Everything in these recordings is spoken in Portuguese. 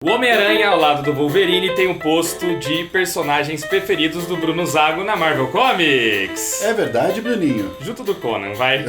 O Homem-Aranha, ao lado do Wolverine, tem um posto de personagens preferidos do Bruno Zago na Marvel Comics. É verdade, Bruninho? Junto do Conan, vai.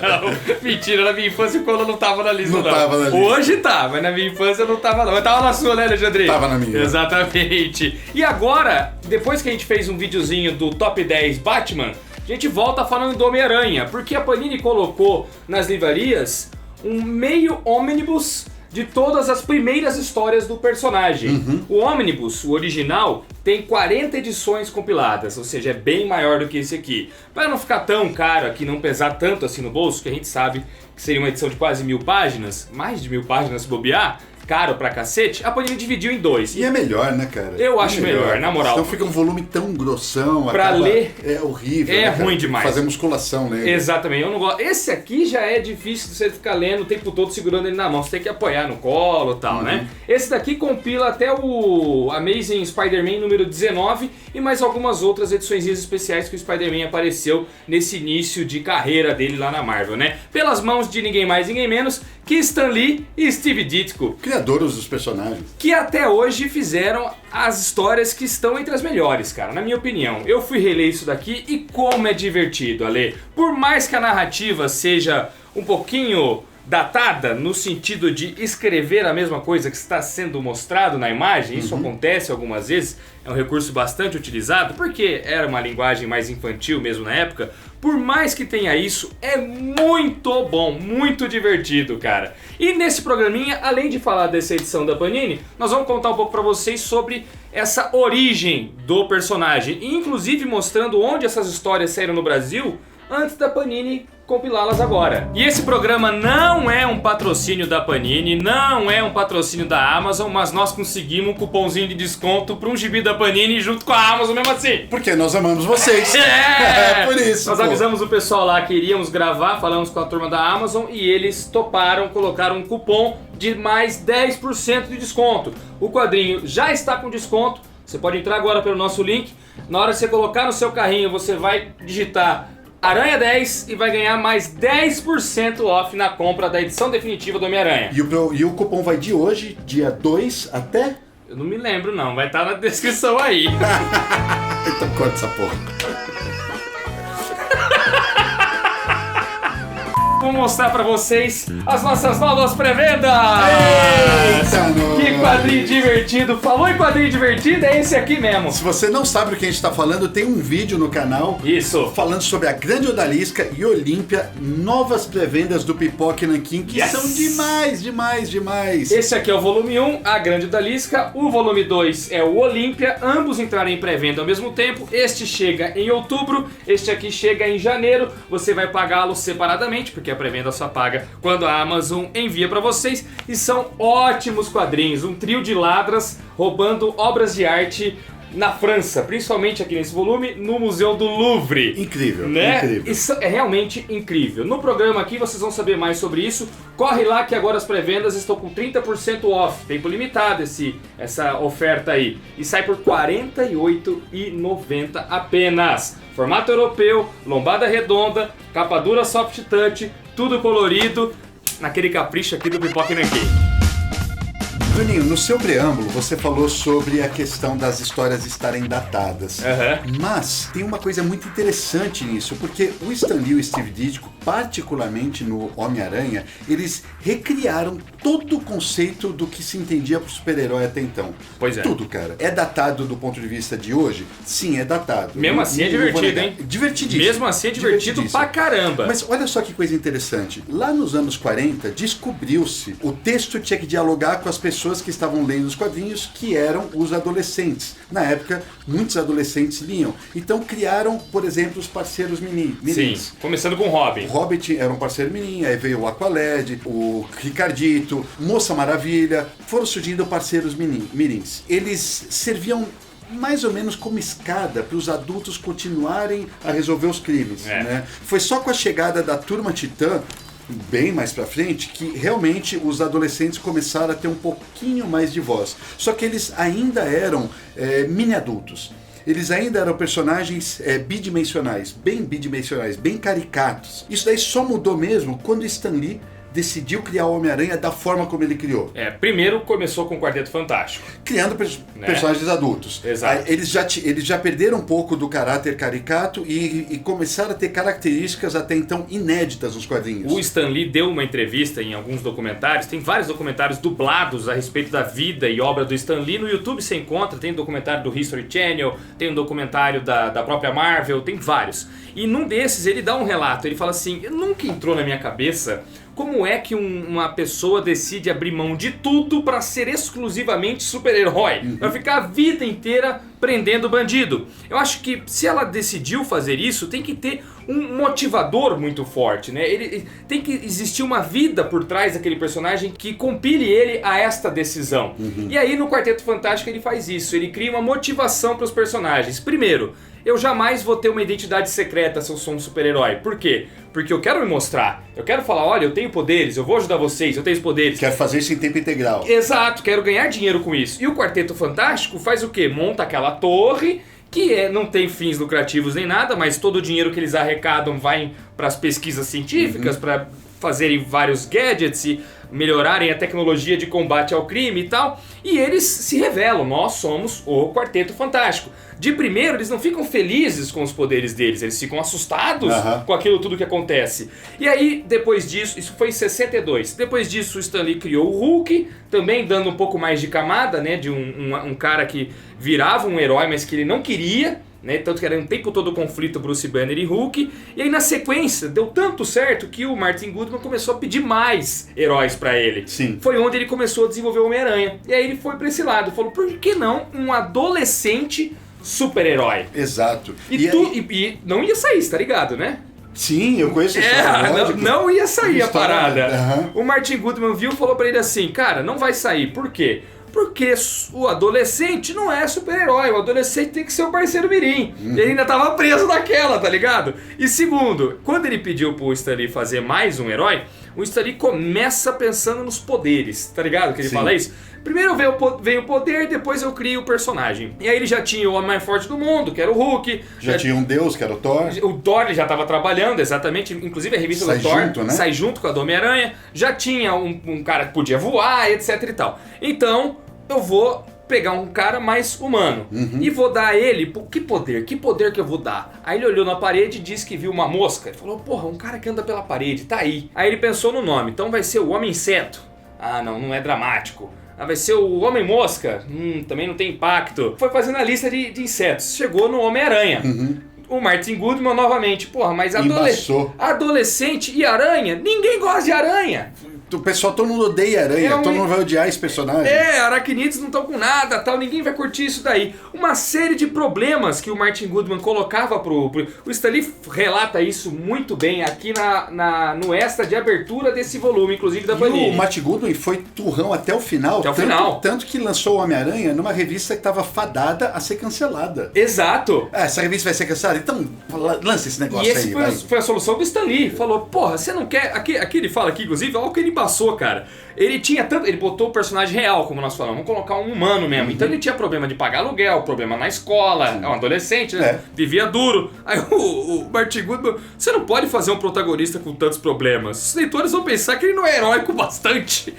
Não, mentira, na minha infância o Conan não tava na lista, não. Tava na lista. Hoje tá, mas na minha infância não tava não. Mas tava na sua, né, Alexandre? Tava na minha. Exatamente. E agora, depois que a gente fez um videozinho do Top 10 Batman, a gente volta falando do Homem-Aranha, porque a Panini colocou nas livrarias um meio ônibus de todas as primeiras histórias do personagem. O Omnibus, o original, tem 40 edições compiladas, ou seja, é bem maior do que esse aqui. Para não ficar tão caro aqui, não pesar tanto assim no bolso, que a gente sabe que seria uma edição de quase 1000 páginas, mais de 1000 páginas se bobear, caro pra cacete, a Panini dividiu em dois. E é melhor, né, cara? Eu acho melhor, na moral. Então fica um volume tão grossão, pra ler é horrível. é né, ruim demais. Fazer musculação nele. Exatamente, eu não gosto. Esse aqui já é difícil de você ficar lendo o tempo todo segurando ele na mão. Você tem que apoiar no colo e tal, né? Esse daqui compila até o Amazing Spider-Man número 19 e mais algumas outras edições especiais que o Spider-Man apareceu nesse início de carreira dele lá na Marvel, né? Pelas mãos de ninguém mais, ninguém menos que Stan Lee e Steve Ditko. Criadores dos personagens. Que até hoje fizeram as histórias que estão entre as melhores, cara, na minha opinião. Eu fui reler isso daqui e como é divertido a ler. Por mais que a narrativa seja um pouquinho datada, no sentido de escrever a mesma coisa que está sendo mostrado na imagem, isso acontece algumas vezes, é um recurso bastante utilizado, porque era uma linguagem mais infantil mesmo na época. Por mais que tenha isso, é muito bom, muito divertido, cara. E nesse programinha, além de falar dessa edição da Panini, nós vamos contar um pouco pra vocês sobre essa origem do personagem, e inclusive mostrando onde essas histórias saíram no Brasil antes da Panini compilá-las agora. E esse programa não é um patrocínio da Panini, não é um patrocínio da Amazon, mas nós conseguimos um cupomzinho de desconto para um gibi da Panini junto com a Amazon mesmo assim. Porque nós amamos vocês. É por isso. Nós avisamos o pessoal lá que iríamos gravar, falamos com a turma da Amazon e eles toparam, colocaram um cupom de mais 10% de desconto. O quadrinho já está com desconto, você pode entrar agora pelo nosso link. Na hora que você colocar no seu carrinho, você vai digitar Aranha 10 e vai ganhar mais 10% off na compra da edição definitiva do Homem-Aranha. E o cupom vai de hoje, dia 2 até... Eu não me lembro não, vai estar na descrição aí. Então corta essa porra. Vou mostrar pra vocês as nossas novas pré-vendas! Eita, que quadrinho divertido! Falou em quadrinho divertido, é esse aqui mesmo. Se você não sabe do que a gente tá falando, tem um vídeo no canal Isso. falando sobre a Grande Odalisca e Olímpia, novas pré-vendas do Pipoca e Nanquim, que são demais. Esse aqui é o volume 1, a Grande Odalisca. O volume 2 é o Olímpia. Ambos entrarem em pré-venda ao mesmo tempo. Este chega em outubro, este aqui chega em janeiro. Você vai pagá-los separadamente, porque a pré-venda só paga quando a Amazon envia pra vocês. E são ótimos quadrinhos, um trio de ladras roubando obras de arte na França, principalmente aqui nesse volume, no Museu do Louvre. Incrível, né? incrível. Isso é realmente incrível. No programa aqui vocês vão saber mais sobre isso. Corre lá que agora as pré-vendas estão com 30% off. Tempo limitado essa oferta aí. E sai por R$ 48,90 apenas. Formato europeu, lombada redonda, capa dura soft touch, tudo colorido, naquele capricho aqui do Pipoca e Nanquim. Bruninho, no seu preâmbulo você falou sobre a questão das histórias estarem datadas. Mas tem uma coisa muito interessante nisso, porque o Stan Lee e o Steve Ditko, particularmente no Homem-Aranha, eles recriaram todo o conceito do que se entendia pro super-herói até então. Pois é. Tudo, cara. É datado do ponto de vista de hoje? Sim, é datado. Mesmo assim é divertido, hein? Divertidíssimo. Mesmo assim é divertido pra caramba. Mas olha só que coisa interessante. Lá nos anos 40, descobriu-se o texto tinha que dialogar com as pessoas que estavam lendo os quadrinhos, que eram os adolescentes. Na época, muitos adolescentes liam. Então criaram, por exemplo, os parceiros mirins. Sim, começando com o Robin. O Hobbit era um parceiro mirim, aí veio o Aqualed, o Ricardito, Moça Maravilha, foram surgindo parceiros mirins. Eles serviam mais ou menos como escada para os adultos continuarem a resolver os crimes. Né? Foi só com a chegada da Turma Titã, bem mais pra frente, que realmente os adolescentes começaram a ter um pouquinho mais de voz. Só que eles ainda eram mini-adultos. Eles ainda eram personagens bidimensionais, bem caricatos. Isso daí só mudou mesmo quando Stan Lee decidiu criar o Homem-Aranha da forma como ele criou. Primeiro começou com o Quarteto Fantástico. Criando personagens adultos. Exato. Eles já perderam um pouco do caráter caricato e começaram a ter características até então inéditas nos quadrinhos. O Stan Lee deu uma entrevista em alguns documentários, tem vários documentários dublados a respeito da vida e obra do Stan Lee. No YouTube você encontra, tem um documentário do History Channel, tem um documentário da própria Marvel, tem vários. E num desses ele dá um relato, ele fala assim, nunca entrou na minha cabeça como é que uma pessoa decide abrir mão de tudo para ser exclusivamente super-herói, para ficar a vida inteira prendendo bandido. Eu acho que se ela decidiu fazer isso, tem que ter um motivador muito forte, né? Ele tem que existir uma vida por trás daquele personagem que compile ele a esta decisão. E aí no Quarteto Fantástico ele faz isso, ele cria uma motivação para os personagens. Primeiro, eu jamais vou ter uma identidade secreta se eu sou um super-herói. Por quê? Porque eu quero me mostrar. Eu quero falar, olha, eu tenho poderes, eu vou ajudar vocês, eu tenho os poderes. Quero fazer isso em tempo integral. Exato, quero ganhar dinheiro com isso. E o Quarteto Fantástico faz o quê? Monta aquela torre que não tem fins lucrativos nem nada, mas todo o dinheiro que eles arrecadam vai para as pesquisas científicas, para fazerem vários gadgets e melhorarem a tecnologia de combate ao crime e tal. E eles se revelam, nós somos o Quarteto Fantástico. De primeiro, eles não ficam felizes com os poderes deles, eles ficam assustados com aquilo tudo que acontece. E aí, depois disso, isso foi em 62, depois disso o Stan Lee criou o Hulk, também dando um pouco mais de camada, né, de um cara que virava um herói, mas que ele não queria, né, tanto que era um tempo todo o conflito Bruce Banner e Hulk. E aí na sequência, deu tanto certo que o Martin Goodman começou a pedir mais heróis pra ele. Sim. Foi onde ele começou a desenvolver o Homem-Aranha. E aí ele foi pra esse lado, falou, por que não um adolescente super-herói? Exato. E não ia sair, tá ligado, né? Sim, eu conheço a história. Não ia sair a parada. Uhum. O Martin Goodman viu e falou pra ele assim, cara, não vai sair. Por quê? Porque o adolescente não é super-herói, o adolescente tem que ser o parceiro mirim. Ele ainda tava preso naquela, tá ligado? E segundo, quando ele pediu pro Stan Lee fazer mais um herói, o Stan Lee começa pensando nos poderes, tá ligado? Que ele fala isso. Primeiro veio o poder, depois eu crio o personagem. E aí ele já tinha o homem mais forte do mundo, que era o Hulk. Já tinha um deus, que era o Thor. O Thor ele já estava trabalhando, exatamente. Inclusive a revista do Thor junto, né? sai junto com a do Homem-Aranha. Já tinha um cara que podia voar, etc e tal. Então, eu vou pegar um cara mais humano e vou dar a ele, que poder que eu vou dar? Aí ele olhou na parede e disse que viu uma mosca. Ele falou, porra, um cara que anda pela parede, tá aí. Aí ele pensou no nome, então vai ser o Homem-Inseto. Ah, não é dramático. Ah, vai ser o Homem-Mosca? Também não tem impacto. Foi fazendo a lista de insetos. Chegou no Homem-Aranha. O Martin Goodman novamente. Porra, mas adolescente e aranha? Ninguém gosta de aranha. O pessoal, todo mundo odeia aranha, todo mundo vai odiar esse personagem. Aracnídeos não estão com nada, tal, ninguém vai curtir isso daí. Uma série de problemas que o Martin Goodman colocava pro... O Stan Lee relata isso muito bem aqui no extra de abertura desse volume, inclusive da Panini. E o Martin Goodman foi turrão até o final. Tanto que lançou o Homem-Aranha numa revista que estava fadada a ser cancelada. Exato. Essa revista vai ser cancelada? Então lança esse negócio aí. E essa foi a solução do Stan Lee. Falou, porra, você não quer... Aqui ele fala, inclusive, olha o que ele passou, cara. Ele tinha tanto... Ele botou o personagem real, como nós falamos. Vamos colocar um humano mesmo. Então ele tinha problema de pagar aluguel, problema na escola. É um adolescente, né? Vivia duro. Aí o Martin Goodman... Você não pode fazer um protagonista com tantos problemas. Os leitores vão pensar que ele não é heróico bastante.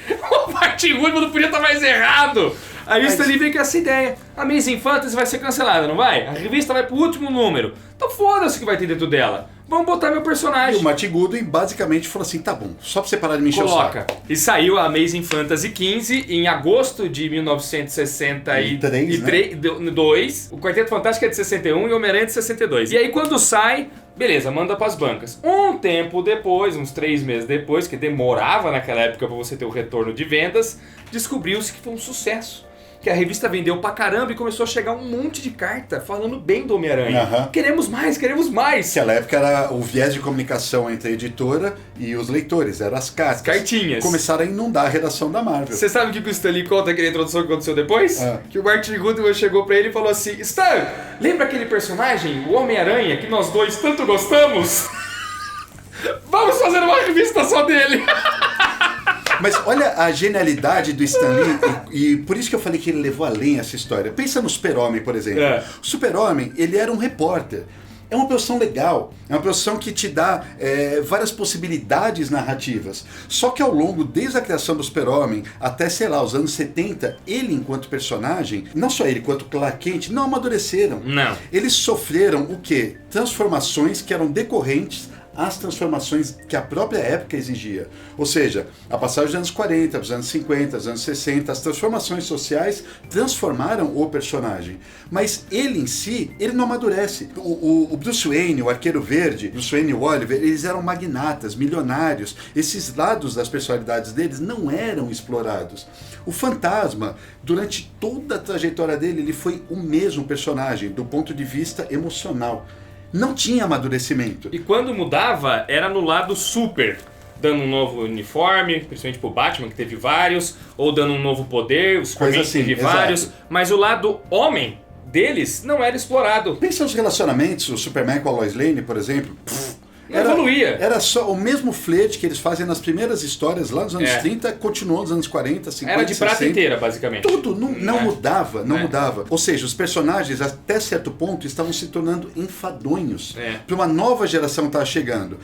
O Martin Goodman não podia estar mais errado. Aí o Stan Lee veio com essa ideia. A Amazing Fantasy vai ser cancelada, não vai? A revista vai pro último número. Então foda-se o que vai ter dentro dela. Vamos botar meu personagem. E o Martin Goodman basicamente falou assim, tá bom, só pra você parar de me encher o saco. E saiu a Amazing Fantasy 15 em agosto de 1962. O Quarteto Fantástico é de 61 e o Homem-Aranha é de 62. E aí quando sai... Beleza, manda pras bancas. Um tempo depois, uns 3 meses depois, que demorava naquela época pra você ter o retorno de vendas, descobriu-se que foi um sucesso. Que a revista vendeu pra caramba e começou a chegar um monte de carta falando bem do Homem-Aranha. Queremos mais, queremos mais. Naquela época era o viés de comunicação entre a editora e os leitores, eram as cartas. Cartinhas. Começaram a inundar a redação da Marvel. Você sabe o que o Stan Lee conta aqui na introdução que aconteceu depois? Que o Martin Goodman chegou pra ele e falou assim, Stan, lembra aquele personagem, o Homem-Aranha, que nós dois tanto gostamos? Vamos fazer uma revista só dele. Mas olha a genialidade do Stan Lee, e por isso que eu falei que ele levou além essa história. Pensa no Super-Homem, por exemplo. O Super-Homem, ele era um repórter. é uma profissão legal, é uma profissão que te dá várias possibilidades narrativas. Só que ao longo, desde a criação do Super-Homem até, sei lá, os anos 70, ele enquanto personagem, não só ele, quanto Clark Kent, não amadureceram. Não. Eles sofreram o quê? Transformações que eram decorrentes às transformações que a própria época exigia. Ou seja, a passagem dos anos 40, dos anos 50, dos anos 60, as transformações sociais transformaram o personagem. Mas ele em si, ele não amadurece. O Bruce Wayne, o Arqueiro Verde, Bruce Wayne e o Oliver, eles eram magnatas, milionários. Esses lados das personalidades deles não eram explorados. O Fantasma, durante toda a trajetória dele, ele foi o mesmo personagem, do ponto de vista emocional. Não tinha amadurecimento. E quando mudava, era no lado super, dando um novo uniforme, principalmente pro Batman, que teve vários, ou dando um novo poder, os Superman assim, teve vários, exato. Mas o lado homem deles não era explorado. Pensa nos relacionamentos, o Superman com a Lois Lane, por exemplo. Evoluía. Era só o mesmo flerte que eles fazem nas primeiras histórias lá nos anos 30, continuou nos anos 40, 50, era de 60. prata inteira, basicamente. Tudo, não mudava, não mudava. Ou seja, os personagens, até certo ponto, estavam se tornando enfadonhos. Para uma nova geração estar chegando.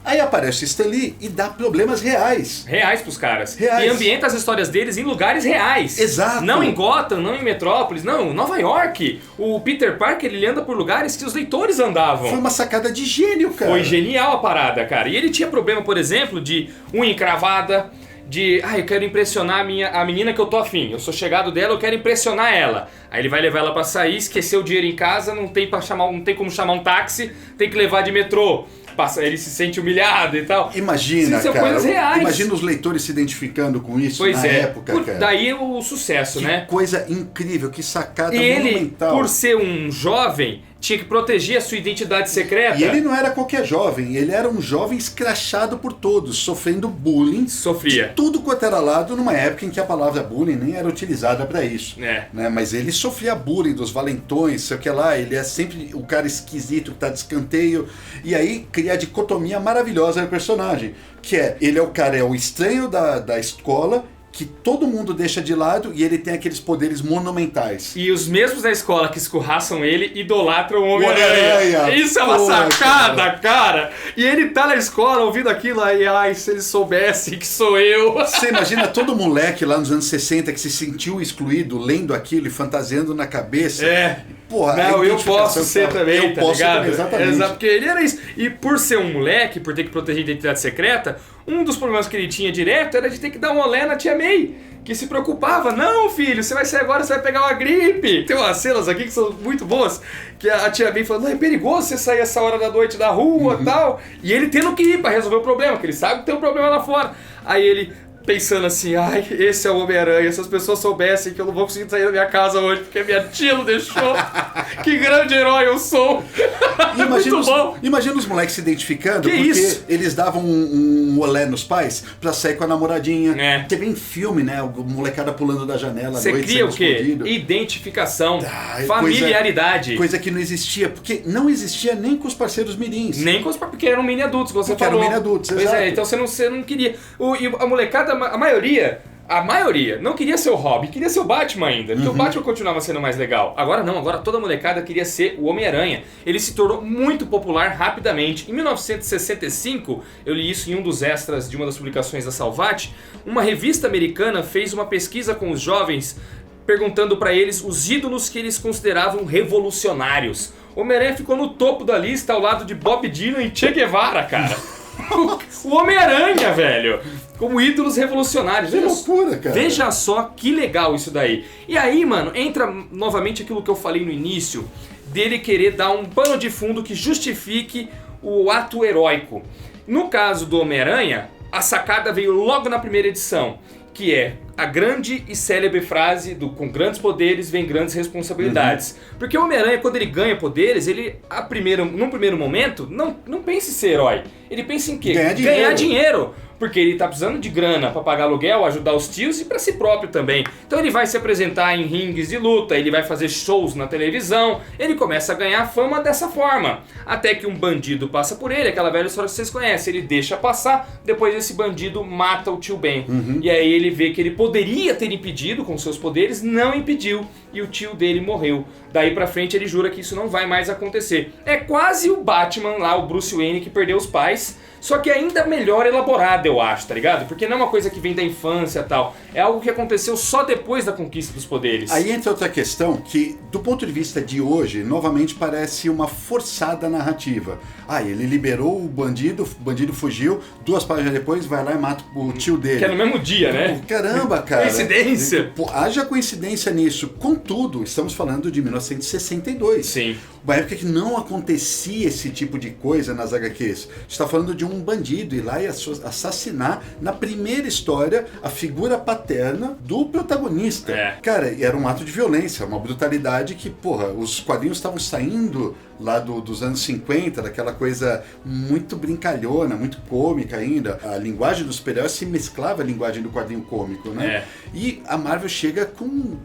Aí aparece o Stan Lee e dá problemas reais. Reais pros caras. Reais. E ambienta as histórias deles em lugares reais. Exato. Não em Gotham, não em Metrópolis, não, Nova York. O Peter Parker, ele anda por lugares que os leitores andavam. Foi uma sacada de gênio, cara. Foi genial a parada, cara. E ele tinha problema, por exemplo, de unha encravada, de, eu quero impressionar a menina que eu tô afim. Eu sou chegado dela, eu quero impressionar ela. Aí ele vai levar ela pra sair, esqueceu o dinheiro em casa, não tem como chamar um táxi, tem que levar de metrô. Ele se sente humilhado e tal. Imagina, são cara. Coisas reais. Imagina os leitores se identificando com isso pois na época, cara. Daí o sucesso, que né? Coisa incrível, que sacada E ele, monumental. por ser um jovem, tinha que proteger a sua identidade secreta. E ele não era qualquer jovem, ele era um jovem escrachado por todos, sofrendo bullying. Sofria. De tudo quanto era lado, numa época em que a palavra bullying nem era utilizada pra isso. Né? Mas ele sofria bullying dos valentões, sei o que lá, ele é sempre o cara esquisito que tá de escanteio. E aí cria a dicotomia maravilhosa do personagem, que ele é o cara, é o estranho da escola, que todo mundo deixa de lado e ele tem aqueles poderes monumentais. E os mesmos da escola que escorraçam ele idolatram o Homem-Aranha. Isso é uma sacada, cara. E ele tá na escola ouvindo aquilo aí, se ele soubesse que sou eu. Você imagina todo moleque lá nos anos 60 que se sentiu excluído, lendo aquilo e fantasiando na cabeça. Porra, não, eu posso ser também, eu posso ligado? Também, exatamente. Exato, porque ele era isso. E por ser um moleque, por ter que proteger a identidade secreta, um dos problemas que ele tinha direto era de ter que dar um olé na tia May, que se preocupava. Não, filho, você vai sair agora, você vai pegar uma gripe. Tem umas cenas aqui que são muito boas, que a tia May falando, não, é perigoso você sair essa hora da noite da rua e tal. E ele tendo que ir pra resolver o problema, porque ele sabe que tem um problema lá fora. Aí ele... pensando assim, esse é o Homem-Aranha, se as pessoas soubessem que eu não vou conseguir sair da minha casa hoje porque minha tia não deixou, que grande herói eu sou. Imagina os moleques se identificando, porque eles davam um olé nos pais pra sair com a namoradinha. Teve em filme, né, o molecada pulando da janela à noite, cria o quê? Escondido. Identificação, familiaridade. Coisa que não existia, porque não existia nem com os parceiros mirins. Nem com os porque eram mini adultos, como você falou. Eram mini adultos, pois exato. Então você não queria. E a molecada, a maioria não queria ser o Robin, queria ser o Batman ainda, porque o Batman continuava sendo mais legal. Agora não, agora toda a molecada queria ser o Homem-Aranha. Ele se tornou muito popular rapidamente. Em 1965, eu li isso em um dos extras de uma das publicações da Salvat, uma revista americana fez uma pesquisa com os jovens, perguntando pra eles os ídolos que eles consideravam revolucionários. O Homem-Aranha ficou no topo da lista ao lado de Bob Dylan e Che Guevara, cara. O Homem-Aranha, velho, como ídolos revolucionários. Que loucura, cara. Veja só que legal isso daí. E aí, mano, entra novamente aquilo que eu falei no início, dele querer dar um pano de fundo que justifique o ato heróico. No caso do Homem-Aranha, a sacada veio logo na primeira edição, que é a grande e célebre frase do com grandes poderes vem grandes responsabilidades. Porque o Homem-Aranha, quando ele ganha poderes, ele, num primeiro momento, não pensa em ser herói. Ele pensa em quê? Ganhar dinheiro. porque ele tá precisando de grana pra pagar aluguel, ajudar os tios e pra si próprio também. Então ele vai se apresentar em ringues de luta, ele vai fazer shows na televisão, ele começa a ganhar fama dessa forma. Até que um bandido passa por ele, aquela velha história que vocês conhecem, ele deixa passar, depois esse bandido mata o tio Ben. E aí ele vê que ele poderia ter impedido com seus poderes, não impediu, e o tio dele morreu. Daí pra frente ele jura que isso não vai mais acontecer. É quase o Batman lá, o Bruce Wayne, que perdeu os pais, só que ainda melhor elaborado, eu acho, tá ligado? Porque não é uma coisa que vem da infância e tal, é algo que aconteceu só depois da conquista dos poderes. Aí entra outra questão que, do ponto de vista de hoje, novamente parece uma forçada narrativa. Ele liberou o bandido fugiu, 2 páginas depois vai lá e mata o tio dele. Que é no mesmo dia, né? Caramba, cara. Coincidência. Haja coincidência nisso. Contudo, estamos falando de 1962. Sim. Uma época que não acontecia esse tipo de coisa nas HQs. A gente está falando de um bandido ir lá e assassinar, na primeira história, a figura paterna do protagonista. Cara, era um ato de violência, uma brutalidade que, os quadrinhos estavam saindo lá dos anos 50, daquela coisa muito brincalhona, muito cômica ainda. A linguagem dos super-heróis se mesclava à linguagem do quadrinho cômico, né? E a Marvel chega com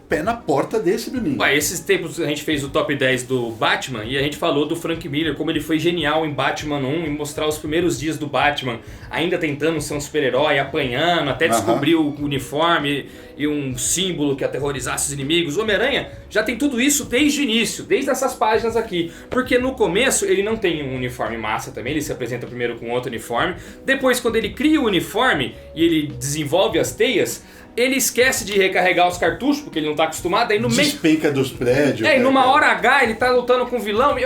pé na porta desse, Bruninho. Esses tempos a gente fez o top 10 do Batman e a gente falou do Frank Miller, como ele foi genial em Batman 1 e mostrar os primeiros dias do Batman, ainda tentando ser um super-herói, apanhando, até descobrir o uniforme e um símbolo que aterrorizasse os inimigos. O Homem-Aranha já tem tudo isso desde o início, desde essas páginas aqui. Porque no começo ele não tem um uniforme massa também, ele se apresenta primeiro com outro uniforme. Depois, quando ele cria o uniforme e ele desenvolve as teias, ele esquece de recarregar os cartuchos, porque ele não tá acostumado, aí no meio... Despenca dos prédios. E numa hora H ele tá lutando com o vilão, e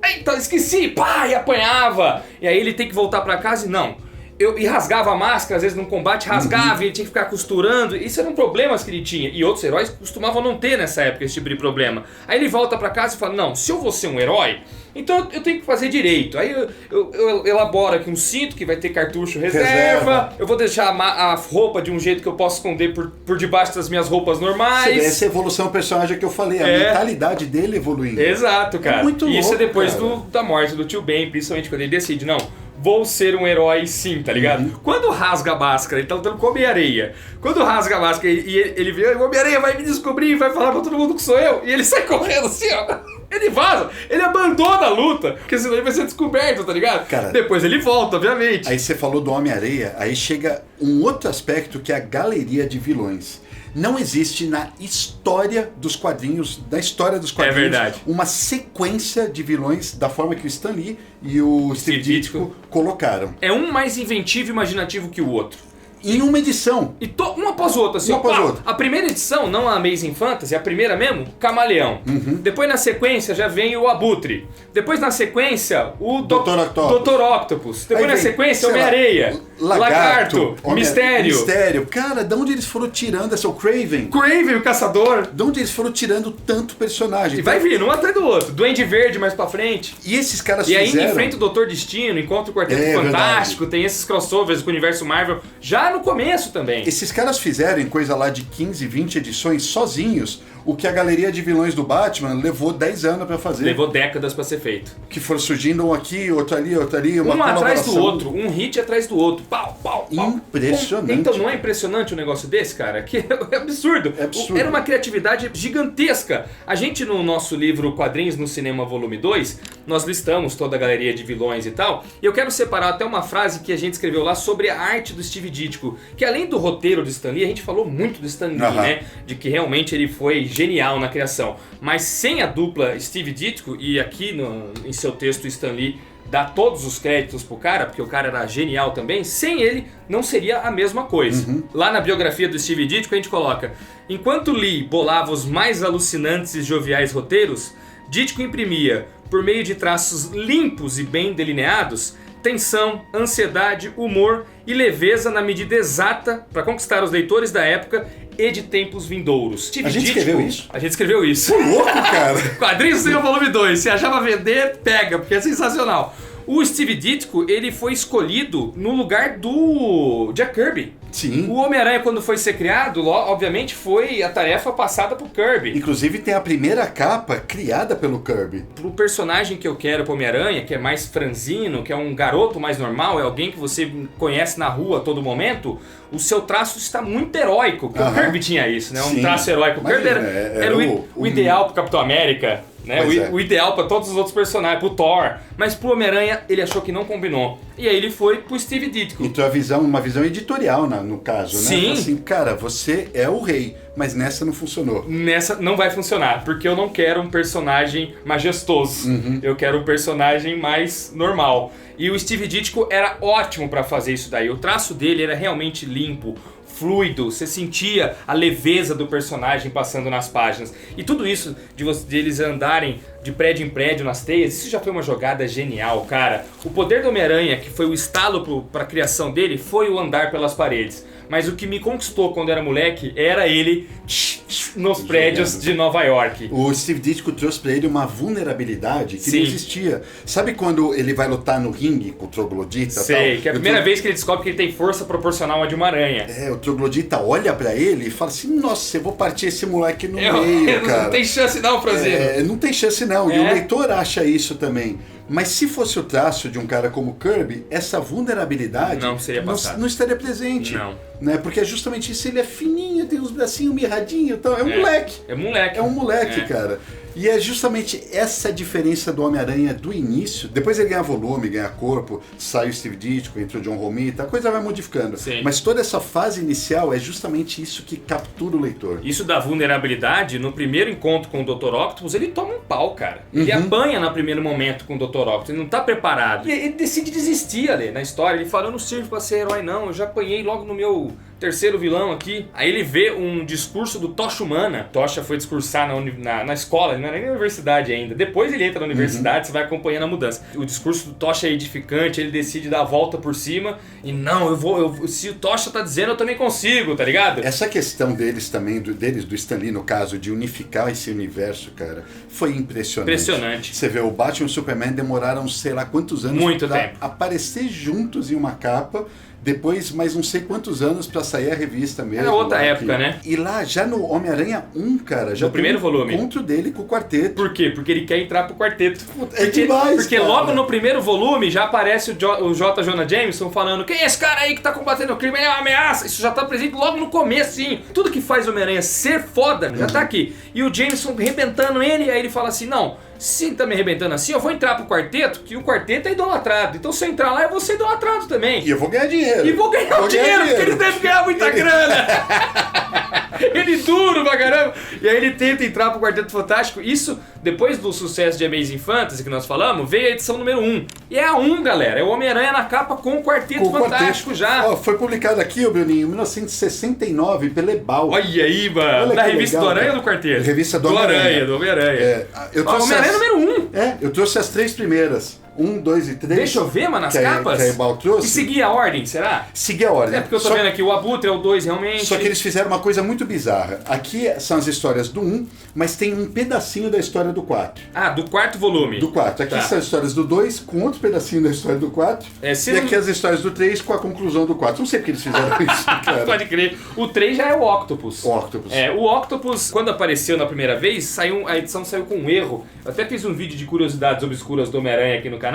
eita, esqueci, pá, e apanhava. E aí ele tem que voltar pra casa e não... E rasgava a máscara, às vezes num combate rasgava e ele tinha que ficar costurando. Isso eram problemas que ele tinha. E outros heróis costumavam não ter nessa época esse tipo de problema. Aí ele volta pra casa e fala, não, se eu vou ser um herói, então eu tenho que fazer direito. Aí eu elaboro aqui um cinto que vai ter cartucho reserva. Eu vou deixar a roupa de um jeito que eu possa esconder por debaixo das minhas roupas normais. Essa evolução do personagem que eu falei, a mentalidade dele evoluindo. Exato, cara. Muito louco, isso é depois cara. da morte do tio Ben, principalmente quando ele decide, não... Vou ser um herói sim, tá ligado? Quando rasga a máscara, ele tá lutando com o Homem-Aranha. Quando rasga a máscara e ele vê, o Homem-Aranha vai me descobrir, vai falar pra todo mundo que sou eu. E ele sai correndo assim, ó. Ele vaza, ele abandona a luta, porque senão ele vai ser descoberto, tá ligado? Cara, depois ele volta, obviamente. Aí você falou do Homem-Aranha, aí chega um outro aspecto que é a galeria de vilões. Não existe na história dos quadrinhos, uma sequência de vilões da forma que o Stan Lee e o Steve Ditko colocaram. É um mais inventivo e imaginativo que o outro. Em uma edição. E um após o outro, assim. A primeira edição, não a Amazing Fantasy, a primeira mesmo, Camaleão. Depois na sequência já vem o Abutre. Depois na sequência, o Dr. Octopus. Depois na sequência, Homem-Areia. Lagarto. Mistério. Cara, de onde eles foram tirando essa... O Kraven, o Caçador. De onde eles foram tirando tanto personagem. E vai vindo um atrás do outro. Duende Verde mais pra frente. E esses caras fizeram... E aí enfrenta o Doutor Destino, encontra o Quarteto Fantástico, tem esses crossovers com o universo Marvel. Já no começo também. Esses caras fizeram em coisa lá de 15, 20 edições sozinhos o que a galeria de vilões do Batman levou 10 anos pra fazer. Levou décadas pra ser feito. Que foram surgindo um aqui, outro ali, uma um atrás do outro, um hit atrás do outro. Pau. Impressionante. Então não é impressionante um negócio desse, cara? Que é absurdo. Era uma criatividade gigantesca. A gente no nosso livro Quadrinhos no Cinema Volume 2, nós listamos toda a galeria de vilões e tal. E eu quero separar até uma frase que a gente escreveu lá sobre a arte do Steve Ditko. Que além do roteiro do Stan Lee, a gente falou muito do Stan Lee, né? De que realmente ele foi genial na criação. Mas sem a dupla Steve Ditko, e aqui em seu texto Stan Lee dá todos os créditos pro cara, porque o cara era genial também, sem ele não seria a mesma coisa. Lá na biografia do Steve Ditko a gente coloca: enquanto Lee bolava os mais alucinantes e joviais roteiros, Ditko imprimia, por meio de traços limpos e bem delineados, tensão, ansiedade, humor e leveza na medida exata para conquistar os leitores da época e de tempos vindouros. A gente escreveu isso? A gente escreveu isso. Pô, louco, cara! Quadrinhos do volume 2. Se achava vender, pega, porque é sensacional. O Steve Ditko, ele foi escolhido no lugar do Jack Kirby. Sim. O Homem-Aranha, quando foi ser criado, obviamente foi a tarefa passada pro Kirby. Inclusive tem a primeira capa criada pelo Kirby. Pro personagem que eu quero pro Homem-Aranha, que é mais franzino, que é um garoto mais normal, é alguém que você conhece na rua a todo momento, o seu traço está muito heróico. Porque o Kirby tinha isso, né? Um Sim. traço heróico. O Kirby era o ideal pro Capitão América. Né? O ideal pra todos os outros personagens, pro Thor. Mas pro Homem-Aranha, ele achou que não combinou. E aí ele foi pro Steve Ditko. Então uma visão editorial no caso, né? Sim. Assim, cara, você é o rei, mas nessa não funcionou. Nessa não vai funcionar, porque eu não quero um personagem majestoso. Eu quero um personagem mais normal. E o Steve Ditko era ótimo pra fazer isso daí. O traço dele era realmente limpo, fluido, você sentia a leveza do personagem passando nas páginas. E tudo isso de eles andarem de prédio em prédio nas teias, isso já foi uma jogada genial, cara. O poder do Homem-Aranha, que foi o estalo para a criação dele, foi o andar pelas paredes. Mas o que me conquistou quando era moleque era ele nos prédios de Nova York. O Steve Ditko trouxe pra ele uma vulnerabilidade que não existia. Sabe quando ele vai lutar no ringue com o Troglodita? Sei, que é a primeira vez que ele descobre que ele tem força proporcional a de uma aranha. O Troglodita olha pra ele e fala assim, nossa, eu vou partir esse moleque no meio, cara. Não tem chance não, Franzino. Não tem chance não, e o leitor acha isso também. Mas se fosse o traço de um cara como Kirby, essa vulnerabilidade não estaria presente. Não. Né? Porque é justamente isso, ele é fininho, tem os bracinhos mirradinhos e tal. É um moleque. É moleque. É um moleque, cara. E é justamente essa diferença do Homem-Aranha do início. Depois ele ganha volume, ganha corpo, sai o Steve Ditko, entra o John Romita, a coisa vai modificando. Sim. Mas toda essa fase inicial é justamente isso que captura o leitor. Isso da vulnerabilidade, no primeiro encontro com o Dr. Octopus, ele toma um pau, cara. Ele apanha no primeiro momento com o Dr. Octopus, ele não tá preparado. E ele decide desistir ali na história, ele fala, eu não sirvo pra ser herói não, eu já apanhei logo no meu terceiro vilão aqui. Aí ele vê um discurso do Tocha Humana. Tocha foi discursar na escola, ele não era nem na universidade ainda. Depois ele entra na universidade, você vai acompanhando a mudança. O discurso do Tocha é edificante, ele decide dar a volta por cima. E não, se o Tocha tá dizendo, eu também consigo, tá ligado? Essa questão deles também, do Stan Lee no caso, de unificar esse universo, cara, foi impressionante. Você vê, o Batman e o Superman demoraram sei lá quantos anos pra aparecer juntos em uma capa. Depois, mais não sei quantos anos pra sair a revista mesmo. Era outra época, né? E lá, já no Homem-Aranha 1, cara, já no primeiro volume. Encontro dele com o quarteto. Por quê? Porque ele quer entrar pro quarteto. Demais, porque cara. Logo no primeiro volume já aparece o J. Jonah Jameson falando: quem é esse cara aí que tá combatendo o crime? Ele é uma ameaça. Isso já tá presente logo no começo, sim. Tudo que faz o Homem-Aranha ser foda já tá aqui. E o Jameson arrebentando ele, aí ele fala assim: não, se tá me arrebentando assim, eu vou entrar pro quarteto, que o quarteto é idolatrado. Então se eu entrar lá, eu vou ser idolatrado também. E eu vou ganhar dinheiro. E vou ganhar dinheiro, porque ele deve ganhar muita grana. Ele duro pra caramba. E aí ele tenta entrar pro Quarteto Fantástico. Isso, depois do sucesso de Amazing Fantasy que nós falamos, veio a edição número 1. E é a 1, galera. É o Homem-Aranha na capa com o Quarteto Fantástico já. Foi publicado aqui, ô Bruninho, em 1969 pela Ebal. Olha aí, mano. Da revista legal, do Aranha ou do Quarteto? Revista do Aranha. Do Homem-Aranha. Homem-Aranha número 1. Eu trouxe as 3 primeiras. 1, 2 e 3. Deixa eu ver, mano, as capas. Que a Ebal trouxe. E seguir a ordem, será? Seguir a ordem. É porque eu tô vendo aqui, o Abutre é o 2 realmente. Só que eles fizeram uma coisa muito bizarra. Aqui são as histórias do 1, mas tem um pedacinho da história do 4. Ah, do quarto volume. Do 4. Aqui são as histórias do 2 com outro pedacinho da história do 4. E aqui as histórias do 3 com a conclusão do 4. Não sei porque eles fizeram isso, cara. Pode crer. O 3 já é o Octopus. O Octopus. O Octopus, quando apareceu na primeira vez, a edição saiu com um erro. Eu até fiz um vídeo de curiosidades obscuras do Homem-Aranha aqui no canal.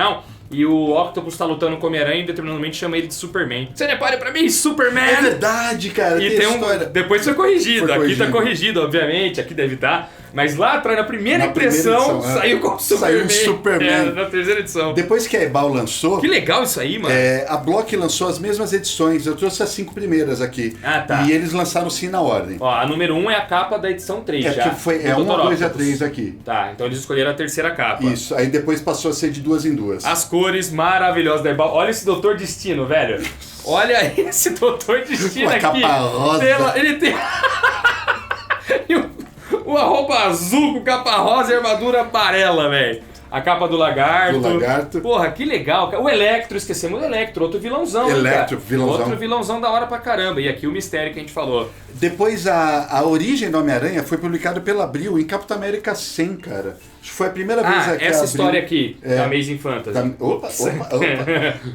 E o Octopus tá lutando com o Homem-Aranha e determinadamente chama ele de Superman. Você repare pra mim, Superman! É verdade, cara. E tem história. Depois foi corrigido. Aqui tá corrigido, obviamente. Aqui deve estar. Mas lá atrás, na primeira impressão, saiu com o Superman. Saiu o Superman. Na terceira edição. Depois que a Ebal lançou... Que legal isso aí, mano. A Block lançou as mesmas edições. Eu trouxe as 5 primeiras aqui. Ah, tá. E eles lançaram sim na ordem. Ó, a número 1 é a capa da edição 3 já. Que foi 1, 2 e 3 aqui. Tá, então eles escolheram a terceira capa. Isso, aí depois passou a ser de 2 em 2. As cores maravilhosas da Ebal. Olha esse Doutor Destino, velho. Olha esse Doutor Destino aqui. Capa rosa. Ele tem... uma roupa azul com capa rosa e armadura amarela, velho. A capa do Lagarto. Do Lagarto. Porra, que legal, cara. O Electro, esquecemos do Electro, outro vilãozão. Electro, vilãozão. Outro vilãozão da hora pra caramba. E aqui o mistério que a gente falou. Depois a origem do Homem-Aranha foi publicado pela Abril em Capitão América 100, cara. Acho que foi a primeira vez que essa história aqui, da Amazing Fantasy. Opa.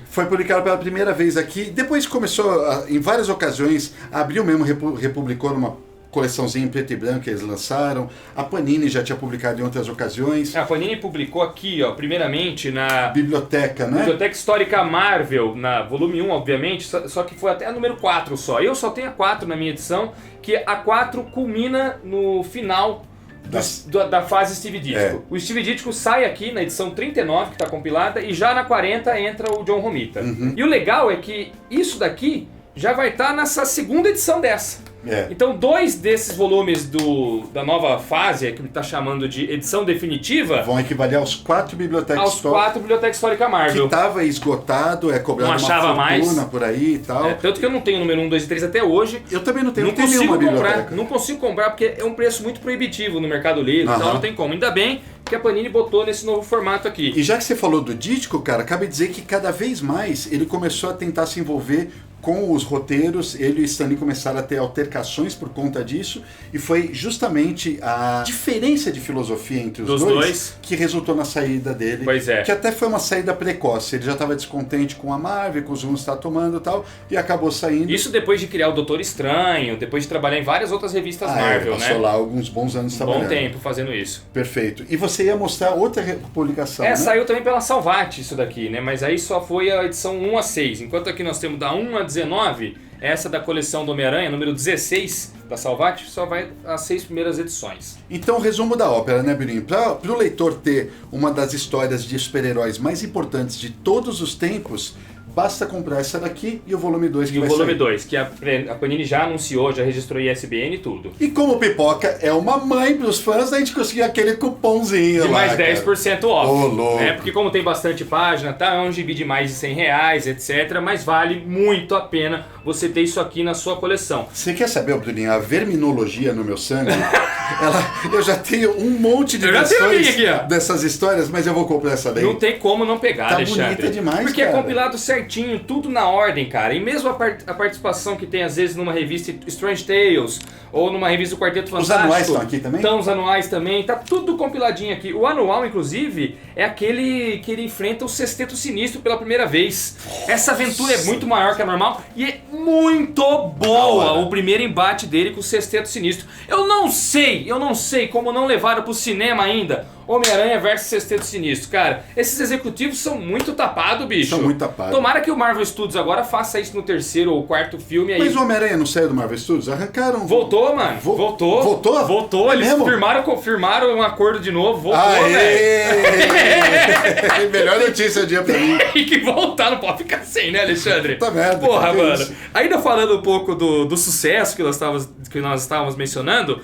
Foi publicado pela primeira vez aqui. Depois começou, em várias ocasiões, a Abril mesmo republicou numa coleçãozinha em preto e branco que eles lançaram. A Panini já tinha publicado em outras ocasiões. A Panini publicou aqui, ó, primeiramente na Biblioteca, né? Biblioteca Histórica Marvel, na volume 1, obviamente, só que foi até a número 4 só. Eu só tenho a 4 na minha edição, que a 4 culmina no final da fase Steve Ditko. O Steve Ditko sai aqui na edição 39, que está compilada, e já na 40 entra o John Romita. E o legal é que isso daqui já vai estar nessa segunda edição dessa. Então 2 desses volumes da nova fase, que ele está chamando de edição definitiva, vão equivaler aos 4 bibliotecas Histórica Marvel. Que estava esgotado, cobrando uma fortuna mais por aí e tal. Tanto que eu não tenho o número 1, 2 e 3 até hoje. Eu também não tenho, não consigo nenhuma biblioteca. Não consigo comprar porque é um preço muito proibitivo no Mercado Livre, então não tem como. Ainda bem que a Panini botou nesse novo formato aqui. E já que você falou do Ditko, cara, cabe dizer que cada vez mais ele começou a tentar se envolver com os roteiros. Ele e Stan Lee começaram a ter altercações por conta disso, e foi justamente a diferença de filosofia entre os dois que resultou na saída dele. Pois é. Que até foi uma saída precoce. Ele já estava descontente com a Marvel, com os rumos que estava tomando e tal, e acabou saindo. Isso depois de criar o Doutor Estranho, depois de trabalhar em várias outras revistas Marvel, né? Passou lá alguns bons anos trabalhando. Bom tempo fazendo isso. Perfeito. E você ia mostrar outra publicação, né? Saiu também pela Salvat isso daqui, né? Mas aí só foi a edição 1 a 6. Enquanto aqui nós temos da 1 a 19, essa da coleção do Homem-Aranha, número 16 da Salvat, só vai as 6 primeiras edições. Então, resumo da ópera, né, Birinho? Para o leitor ter uma das histórias de super-heróis mais importantes de todos os tempos, basta comprar essa daqui e o volume 2 que vai sair. E o volume 2, que a Panini já anunciou, já registrou ISBN e tudo. E como Pipoca é uma mãe pros fãs, a gente conseguiu aquele cupomzinho de lá, mais 10% off. Ô, louco. Né? Porque como tem bastante página, tá? É um gibi de mais de R$100, etc. Mas vale muito a pena você ter isso aqui na sua coleção. Você quer saber, Bruninho, a verminologia no meu sangue? Eu já tenho um monte de versões aqui, dessas histórias, mas eu vou comprar essa daí. Não tem como não pegar, Alexandre. Tá bonita demais, porque cara. É compilado certinho, tudo na ordem, cara. E mesmo a participação que tem, às vezes, numa revista Strange Tales, ou numa revista do Quarteto Fantástico. Os anuais estão aqui também? Estão os anuais também, tá tudo compiladinho aqui. O anual, inclusive, é aquele que ele enfrenta o Sexteto Sinistro pela primeira vez. Essa aventura é muito maior que a normal e é muito boa o primeiro embate dele com o Sexteto Sinistro. Eu não sei como não levaram pro cinema ainda Homem-Aranha versus Sexteto Sinistro. Cara, esses executivos são muito tapados, bicho. São muito tapados. Tomara que o Marvel Studios agora faça isso no 3º ou 4º filme aí. Mas o Homem-Aranha não saiu do Marvel Studios? Arrancaram... Voltou, mano. Voltou? Voltou. Eles firmaram um acordo de novo. Voltou, velho. Melhor notícia do dia pra mim. Tem que voltar, não pode ficar sem, né, Alexandre? Tá merda. Porra, mano. Ainda falando um pouco do sucesso que nós estávamos mencionando,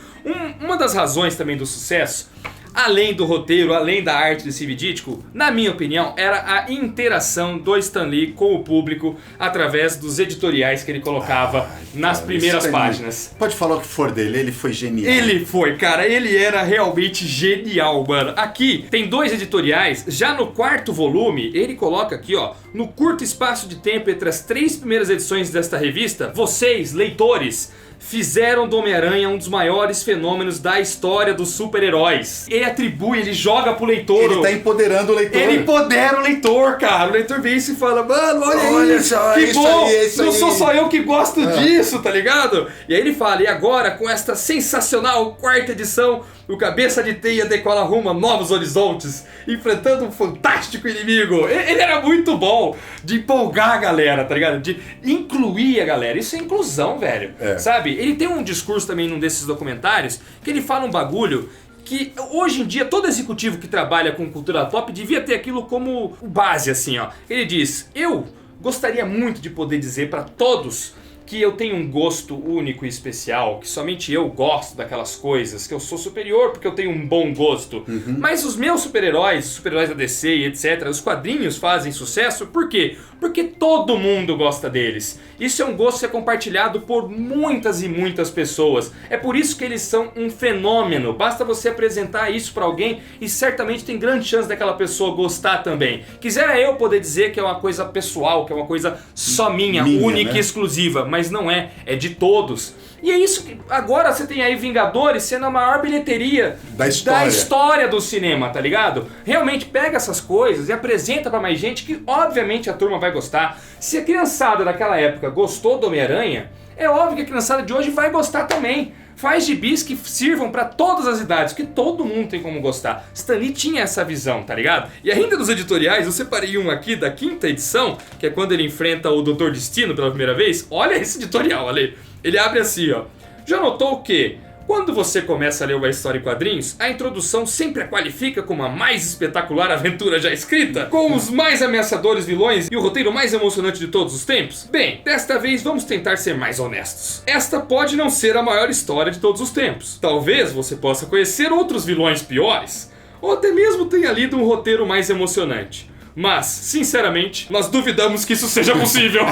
uma das razões também do sucesso, além do roteiro, além da arte do Steve Ditko, na minha opinião, era a interação do Stan Lee com o público através dos editoriais que ele colocava nas primeiras páginas. Pode falar o que for dele, ele foi genial. Ele foi, cara, ele era realmente genial, mano. Aqui tem 2 editoriais, já no 4º volume, ele coloca aqui, ó, no curto espaço de tempo entre as 3 primeiras edições desta revista, vocês, leitores, fizeram do Homem-Aranha um dos maiores fenômenos da história dos super-heróis. Ele joga pro leitor. Ele tá empoderando o leitor. Ele empodera o leitor, cara. O leitor vem isso e fala, mano, olha só, que bom, não aí. Sou só eu que gosto disso, tá ligado? E aí ele fala, e agora, com esta sensacional 4ª edição, o Cabeça de Teia decola rumo a novos horizontes, enfrentando um fantástico inimigo. Ele era muito bom de empolgar a galera, tá ligado? De incluir a galera. Isso é inclusão, velho. Sabe? Ele tem um discurso também num desses documentários que ele fala um bagulho que hoje em dia todo executivo que trabalha com cultura pop devia ter aquilo como base, assim, ó. Ele diz, eu gostaria muito de poder dizer pra todos que eu tenho um gosto único e especial, que somente eu gosto daquelas coisas, que eu sou superior porque eu tenho um bom gosto. Mas os meus super-heróis da DC e etc., os quadrinhos fazem sucesso, por quê? Porque todo mundo gosta deles. Isso é um gosto que é compartilhado por muitas e muitas pessoas. É por isso que eles são um fenômeno. Basta você apresentar isso pra alguém e certamente tem grande chance daquela pessoa gostar também. Quisera eu poder dizer que é uma coisa pessoal, que é uma coisa só minha única, né? E exclusiva, mas não é de todos. E é isso que agora você tem aí Vingadores sendo a maior bilheteria da história do cinema, tá ligado? Realmente pega essas coisas e apresenta pra mais gente que obviamente a turma vai gostar. Se a criançada daquela época gostou do Homem-Aranha, é óbvio que a criançada de hoje vai gostar também. Faz gibis que sirvam pra todas as idades, que todo mundo tem como gostar. Stan Lee tinha essa visão, tá ligado? E ainda nos editoriais, eu separei um aqui da 5ª edição, que é quando ele enfrenta o Dr. Destino pela primeira vez. Olha esse editorial, Ale. Ele abre assim, ó. Já notou que, quando você começa a ler uma história em quadrinhos, a introdução sempre a qualifica como a mais espetacular aventura já escrita? Com os mais ameaçadores vilões e o roteiro mais emocionante de todos os tempos? Bem, desta vez vamos tentar ser mais honestos. Esta pode não ser a maior história de todos os tempos. Talvez você possa conhecer outros vilões piores, ou até mesmo tenha lido um roteiro mais emocionante. Mas, sinceramente, nós duvidamos que isso seja possível.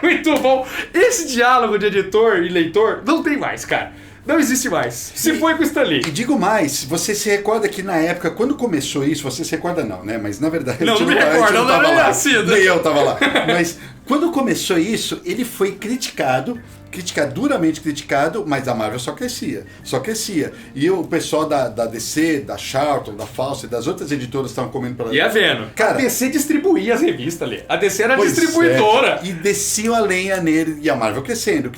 Muito bom. Esse diálogo de editor e leitor não tem mais, cara. Não existe mais. Se foi com o Stan Lee. E digo mais, você se recorda que na época, quando começou isso, você se recorda não, né? Mas na verdade... Não me recordo, não tava lá. Nem eu tava lá. Mas quando começou isso, ele foi duramente criticado, mas a Marvel só crescia. E o pessoal da DC, da Charlton, da Fawcett, das outras editoras estavam comendo pela... Ia vendo. Cara, a DC distribuía as revistas ali. A DC era a distribuidora. E desciam a lenha nele. E a Marvel crescendo.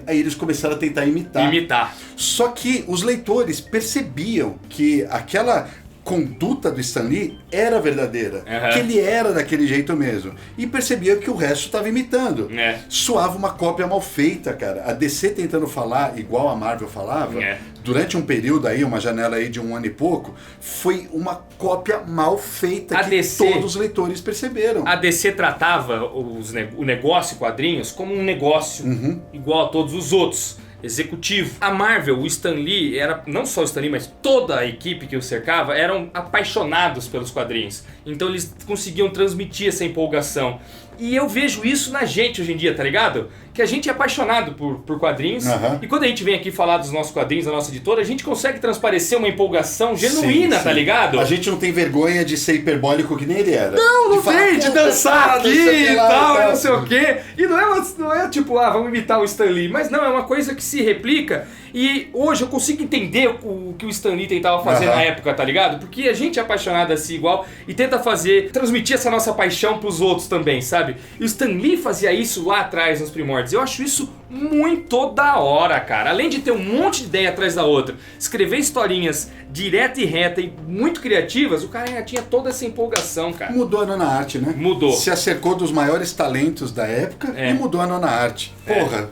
Aí eles começaram a tentar imitar. Só que os leitores percebiam que aquela conduta do Stan Lee era verdadeira, que ele era daquele jeito mesmo, e percebia que o resto estava imitando. Soava uma cópia mal feita, cara. A DC tentando falar igual a Marvel falava, durante um período aí, uma janela aí de 1 ano e pouco, foi uma cópia mal feita todos os leitores perceberam. A DC tratava o negócio quadrinhos como um negócio igual a todos os outros. Executivo. A Marvel, o Stan Lee, não só o Stan Lee, mas toda a equipe que o cercava, eram apaixonados pelos quadrinhos. Então eles conseguiam transmitir essa empolgação. E eu vejo isso na gente hoje em dia, tá ligado? Que a gente é apaixonado por quadrinhos. E quando a gente vem aqui falar dos nossos quadrinhos, da nossa editora, a gente consegue transparecer uma empolgação genuína, tá ligado? A gente não tem vergonha de ser hiperbólico que nem ele era. Não tem, de dançar aqui e tal, não sei o quê. E não é tipo, vamos imitar o Stan Lee. Mas não, é uma coisa que se replica. E hoje eu consigo entender o que o Stan Lee tentava fazer na época, tá ligado? Porque a gente é apaixonado assim igual e tenta transmitir essa nossa paixão pros outros também, sabe? E o Stan Lee fazia isso lá atrás, nos primórdios. Eu acho isso muito da hora, cara. Além de ter um monte de ideia atrás da outra, escrever historinhas direta e reta e muito criativas, o cara já tinha toda essa empolgação, cara. Mudou a nona arte, né? Mudou. Se acercou dos maiores talentos da época e mudou a nona arte. Porra,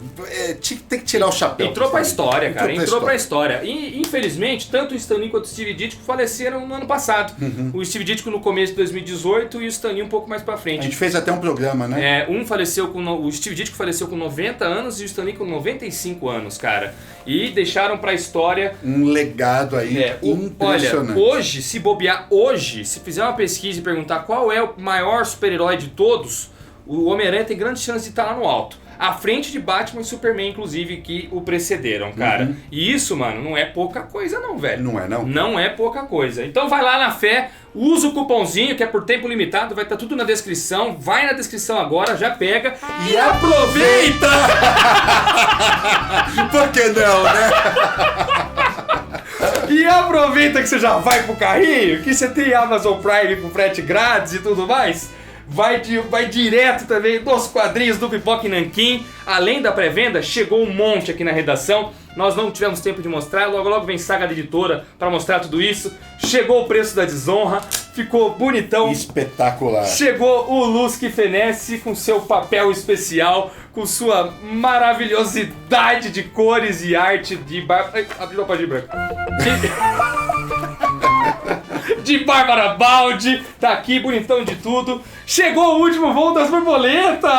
tem que tirar o chapéu. Entrou pra história, cara. Entrou pra história. E, infelizmente, tanto o StanLee quanto o Steve Ditko faleceram no ano passado. O Steve Ditko no começo de 2018 e o Stan Lee um pouco mais pra frente. A gente fez até um programa, né? O Steve Ditko faleceu com 90 anos e o Stan Lee com 95 anos, cara. E deixaram pra história um legado aí impressionante. Olha, se fizer uma pesquisa e perguntar qual é o maior super-herói de todos, o Homem-Aranha tem grande chance de estar lá no alto. À frente de Batman e Superman, inclusive, que o precederam, cara. E isso, mano, não é pouca coisa não, velho. Não é, não? Não é pouca coisa. Então vai lá na fé, usa o cupomzinho, que é por tempo limitado, vai estar tudo na descrição. Vai na descrição agora, já pega e aproveita! Por que não, né? E aproveita que você já vai pro carrinho, que você tem Amazon Prime com frete grátis e tudo mais. Vai direto também dos quadrinhos do Pipoca e Nanquim. Além da pré-venda, chegou um monte aqui na redação. Nós não tivemos tempo de mostrar, logo vem Saga da Editora para mostrar tudo isso. Chegou o preço da desonra, ficou bonitão. Espetacular. Chegou o Lusque Fenesse com seu papel especial, com sua maravilhosidade de cores e arte de... Abriu a página branca. de Bárbara Baldi, tá aqui, bonitão de tudo. Chegou o último voo das borboletas!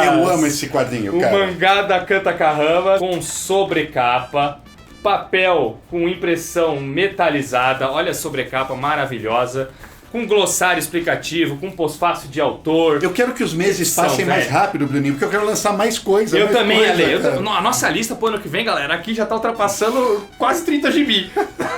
Eu amo esse quadrinho, cara. O mangá da Kanta Kahama com sobrecapa, papel com impressão metalizada, olha a sobrecapa maravilhosa. Com glossário explicativo, com pós-fácil de autor. Eu quero que os meses passem mais rápido, Bruninho, porque eu quero lançar mais coisa. Eu mais também, coisa, Ale. cara. A nossa lista pro ano que vem, galera, aqui já tá ultrapassando quase 30 GB.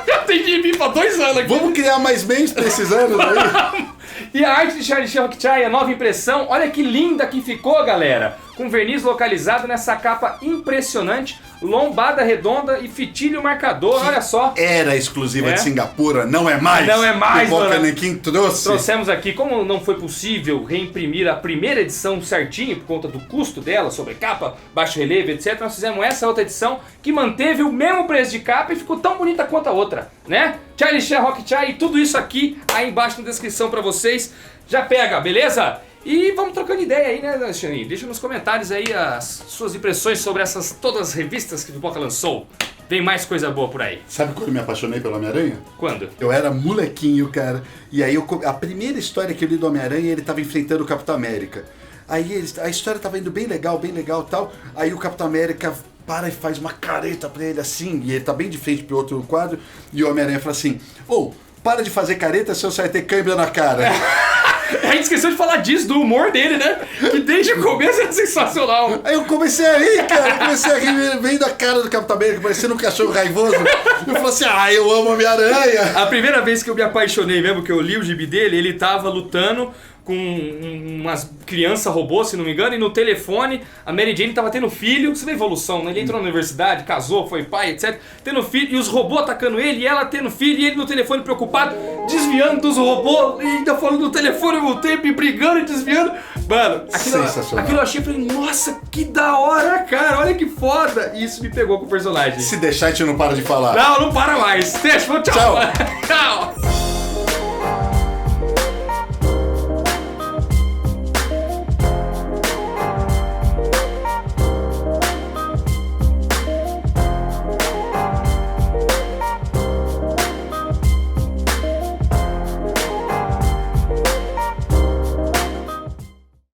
Já tem GB pra 2 anos aqui. Vamos criar mais bens pra esses anos aí? E a arte de Charlie Hokichai, a nova impressão, olha que linda que ficou, galera. Com verniz localizado nessa capa impressionante, lombada redonda e fitilho marcador, olha só. Era exclusiva de Singapura, não é mais. Não é mais, o mano. Bokanekin trouxe. Trouxemos aqui, como não foi possível reimprimir a primeira edição certinho por conta do custo dela, sobre capa, baixo relevo, etc. Nós fizemos essa outra edição que manteve o mesmo preço de capa e ficou tão bonita quanto a outra, né? Charlie Hokichai e tudo isso aqui aí embaixo na descrição pra vocês. Já pega, beleza? E vamos trocando ideia aí, né, Xaninho? Deixa nos comentários aí as suas impressões sobre essas todas as revistas que o Pipoca lançou. Vem mais coisa boa por aí. Sabe quando eu me apaixonei pelo Homem-Aranha? Quando? Eu era molequinho, cara. E aí a primeira história que eu li do Homem-Aranha, ele tava enfrentando o Capitão América. Aí a história tava indo bem legal e tal. Aí o Capitão América para e faz uma careta pra ele assim, e ele tá bem de frente pro outro quadro, e o Homem-Aranha fala assim: para de fazer careta, senão você vai ter câimbra na cara. A gente esqueceu de falar disso, do humor dele, né? Que desde o começo é sensacional. Aí eu comecei a rir, cara. Eu comecei a rir, vendo a cara do Capitão América, parecendo um cachorro raivoso. Eu falei assim: eu amo Homem-Aranha. A primeira vez que eu me apaixonei mesmo, que eu li o gibi dele, ele tava lutando com umas crianças robô, se não me engano, e no telefone a Mary Jane tava tendo filho. Você vê a evolução, né? Ele entrou na universidade, casou, foi pai, etc. Tendo filho, e os robôs atacando ele, e ela tendo filho, e ele no telefone preocupado, desviando dos robôs, e ainda falando no telefone ao mesmo tempo, e brigando e desviando. Mano, aquilo eu achei e falei: nossa, que da hora, cara, olha que foda. E isso me pegou com o personagem. Se deixar, a gente não para de falar. Não para mais. Deixa, tchau. Tchau.